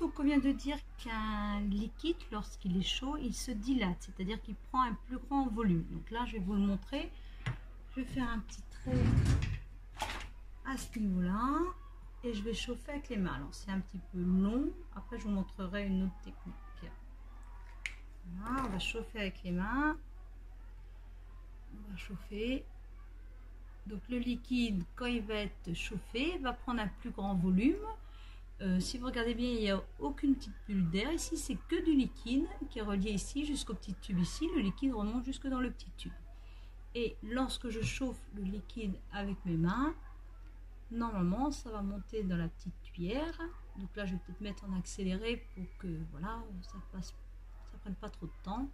Donc on vient de dire qu'un liquide, lorsqu'il est chaud, il se dilate, c'est-à-dire qu'il prend un plus grand volume. Donc là, je vais vous le montrer. Je vais faire un petit trait à ce niveau-là et je vais chauffer avec les mains. Alors c'est un petit peu long, après je vous montrerai une autre technique. Voilà, on va chauffer avec les mains. On va chauffer. Donc le liquide, quand il va être chauffé, va prendre un plus grand volume. Si vous regardez bien, il n'y a aucune petite bulle d'air. Ici, c'est que du liquide qui est relié ici jusqu'au petit tube ici. Le liquide remonte jusque dans le petit tube. Et lorsque je chauffe le liquide avec mes mains, normalement, ça va monter dans la petite cuillère. Donc là, je vais peut-être mettre en accéléré pour que voilà, ça prenne pas trop de temps.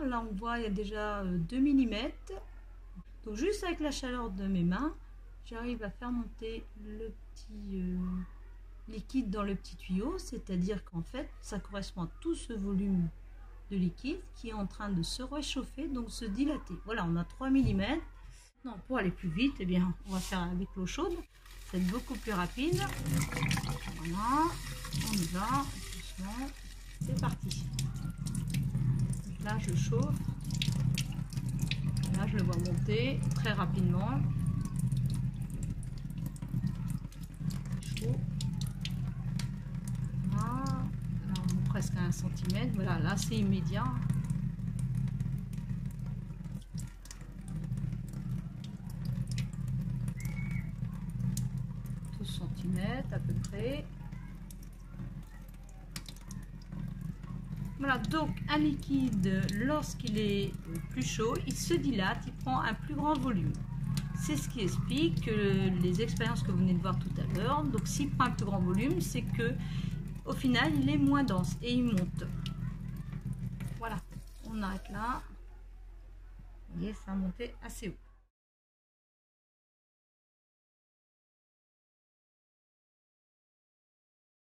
Là on voit il y a déjà 2 mm. Donc juste avec la chaleur de mes mains, j'arrive à faire monter le petit liquide dans le petit tuyau, c'est-à-dire qu'en fait ça correspond à tout ce volume de liquide qui est en train de se réchauffer, donc se dilater. Voilà, on a 3 mm. Non, pour aller plus vite, eh bien on va faire avec l'eau chaude, c'est beaucoup plus rapide. Voilà, on y va, doucement, c'est parti. Là je chauffe, là je le vois monter très rapidement, chaud. Là on est presque à 1 cm, voilà, là c'est immédiat. Cm à peu près. Voilà, donc un liquide, lorsqu'il est plus chaud, il se dilate, il prend un plus grand volume. C'est ce qui explique les expériences que vous venez de voir tout à l'heure. Donc s'il prend un plus grand volume, c'est que au final il est moins dense et il monte. Voilà, on arrête là. Vous voyez, ça a monté assez haut.